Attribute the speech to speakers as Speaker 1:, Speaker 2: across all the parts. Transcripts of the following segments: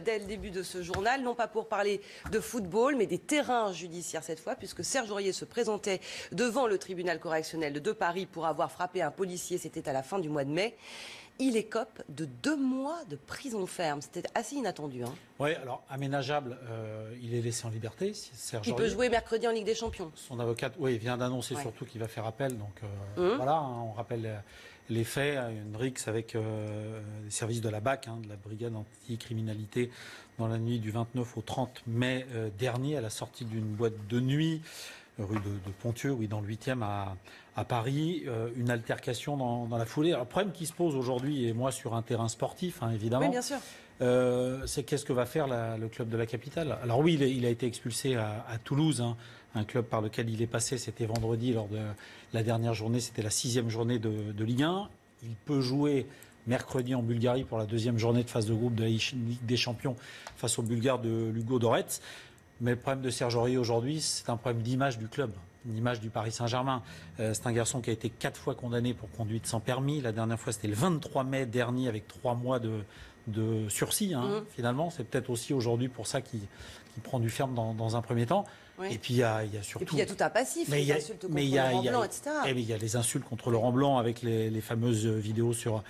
Speaker 1: Dès le début de ce journal, non pas pour parler de football, mais des terrains judiciaires cette fois, puisque Serge Aurier se présentait devant le tribunal correctionnel de Paris pour avoir frappé un policier, c'était à la fin du mois de mai. Il écope de 2 mois de prison ferme. C'était assez inattendu.
Speaker 2: Oui, alors aménageable, il est laissé en liberté. Serge
Speaker 1: il
Speaker 2: Aurier
Speaker 1: peut jouer mercredi en Ligue des Champions.
Speaker 2: Son avocate, vient d'annoncer surtout qu'il va faire appel. Donc voilà, on rappelle les faits. Une rixe avec les services de la BAC, de la brigade anticriminalité, dans la nuit du 29 au 30 mai dernier, à la sortie d'une boîte de nuit rue de Pontieux, dans le 8e à Paris, une altercation dans la foulée. Alors, le problème qui se pose aujourd'hui, et moi sur un terrain sportif, évidemment,
Speaker 1: oui, bien sûr.
Speaker 2: C'est qu'est-ce que va faire le club de la capitale. Alors oui, il a été expulsé à Toulouse, un club par lequel il est passé, c'était vendredi lors de la dernière journée, c'était la 6e journée de Ligue 1. Il peut jouer mercredi en Bulgarie pour la 2e journée de phase de groupe de la Ligue des Champions face aux Bulgares de Ludogorets. Mais le problème de Serge Aurier aujourd'hui, c'est un problème d'image du club, une image du Paris Saint-Germain. C'est un garçon qui a été 4 fois condamné pour conduite sans permis. La dernière fois, c'était le 23 mai dernier avec 3 mois de sursis. Finalement, c'est peut-être aussi aujourd'hui pour ça qu'il prend du ferme dans un premier temps. Oui. Et puis il y a surtout.
Speaker 1: Et puis il y a tout un passif, les insultes contre Laurent Blanc, etc.
Speaker 2: Il y a les insultes contre Laurent Blanc avec les fameuses vidéos sur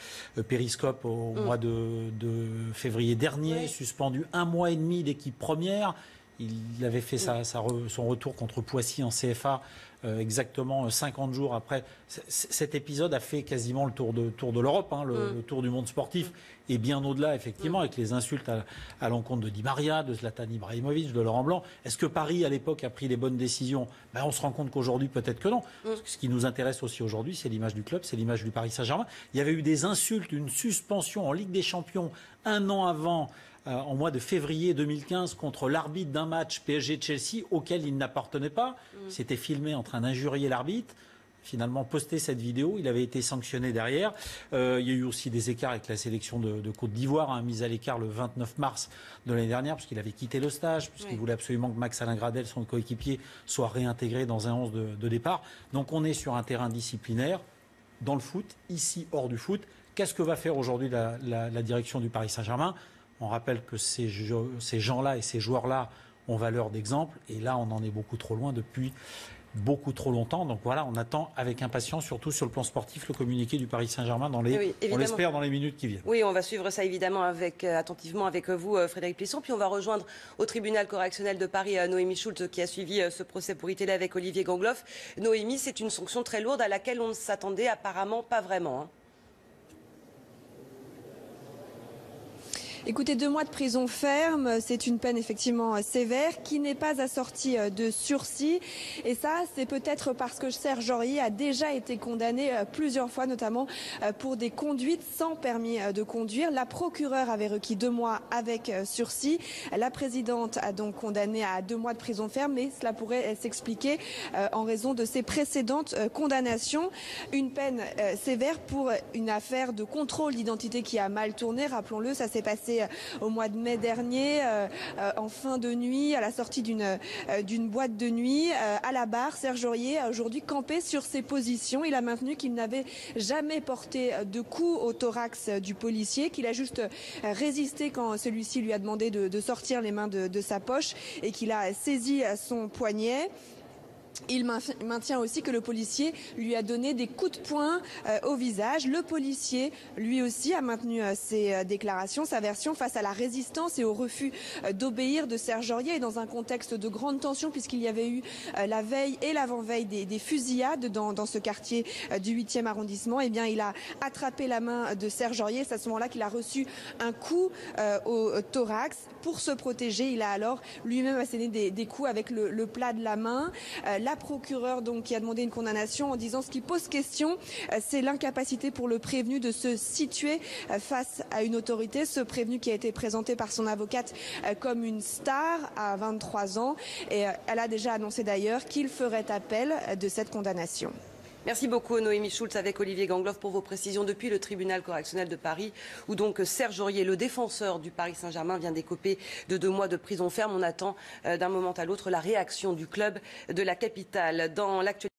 Speaker 2: Périscope au mois de février dernier, suspendu 1 mois et demi d'équipe première. Il avait fait son retour contre Poissy en CFA exactement 50 jours après. Cet épisode a fait quasiment le tour de l'Europe, le tour du monde sportif, et bien au-delà, effectivement, avec les insultes à l'encontre de Di Maria, de Zlatan Ibrahimovic, de Laurent Blanc. Est-ce que Paris, à l'époque, a pris les bonnes décisions? On se rend compte qu'aujourd'hui, peut-être que non. Ce qui nous intéresse aussi aujourd'hui, c'est l'image du club, c'est l'image du Paris Saint-Germain. Il y avait eu des insultes, une suspension en Ligue des Champions 1 an avant, en mois de février 2015, contre l'arbitre d'un match PSG-Chelsea auquel il n'appartenait pas. Il s'était filmé en train d'injurier l'arbitre. Finalement, posté cette vidéo, il avait été sanctionné derrière. Il y a eu aussi des écarts avec la sélection de Côte d'Ivoire, mise à l'écart le 29 mars de l'année dernière, parce qu'il avait quitté le stage, puisqu'il voulait absolument que Max-Alain Gradel, son coéquipier, soit réintégré dans un 11 de départ. Donc on est sur un terrain disciplinaire, dans le foot, ici hors du foot. Qu'est-ce que va faire aujourd'hui la direction du Paris Saint-Germain? On rappelle que ces gens-là et ces joueurs-là ont valeur d'exemple. Et là, on en est beaucoup trop loin depuis beaucoup trop longtemps. Donc voilà, on attend avec impatience, surtout sur le plan sportif, le communiqué du Paris Saint-Germain on l'espère dans les minutes qui viennent.
Speaker 1: Oui, on va suivre ça évidemment attentivement avec vous, Frédéric Plisson. Puis on va rejoindre au tribunal correctionnel de Paris Noémie Schultz qui a suivi ce procès pour iTélé avec Olivier Gangloff. Noémie, c'est une sanction très lourde à laquelle on ne s'attendait apparemment pas vraiment.
Speaker 3: Écoutez, 2 mois de prison ferme, c'est une peine effectivement sévère qui n'est pas assortie de sursis. Et ça, c'est peut-être parce que Serge Aurier a déjà été condamné plusieurs fois, notamment pour des conduites sans permis de conduire. La procureure avait requis 2 mois avec sursis. La présidente a donc condamné à 2 mois de prison ferme, mais cela pourrait s'expliquer en raison de ses précédentes condamnations. Une peine sévère pour une affaire de contrôle d'identité qui a mal tourné. Rappelons-le, ça s'est passé au mois de mai dernier, en fin de nuit, à la sortie d'une boîte de nuit, à la barre. Serge Aurier a aujourd'hui campé sur ses positions. Il a maintenu qu'il n'avait jamais porté de coup au thorax du policier, qu'il a juste résisté quand celui-ci lui a demandé de sortir les mains de sa poche et qu'il a saisi son poignet. Il maintient aussi que le policier lui a donné des coups de poing au visage. Le policier, lui aussi, a maintenu ses déclarations, sa version face à la résistance et au refus d'obéir de Serge Aurier. Et dans un contexte de grande tension, puisqu'il y avait eu la veille et l'avant-veille des fusillades dans ce quartier du 8e arrondissement, eh bien, il a attrapé la main de Serge Aurier. C'est à ce moment-là qu'il a reçu un coup au thorax. Pour se protéger, il a alors lui-même asséné des coups avec le plat de la main. La procureure donc qui a demandé une condamnation en disant ce qui pose question, c'est l'incapacité pour le prévenu de se situer face à une autorité. Ce prévenu qui a été présenté par son avocate comme une star à 23 ans. Et elle a déjà annoncé d'ailleurs qu'il ferait appel de cette condamnation.
Speaker 1: Merci beaucoup Noémie Schultz avec Olivier Gangloff pour vos précisions depuis le tribunal correctionnel de Paris où donc Serge Aurier, le défenseur du Paris Saint-Germain, vient d'écoper de 2 mois de prison ferme. On attend d'un moment à l'autre la réaction du club de la capitale. Dans l'actualité.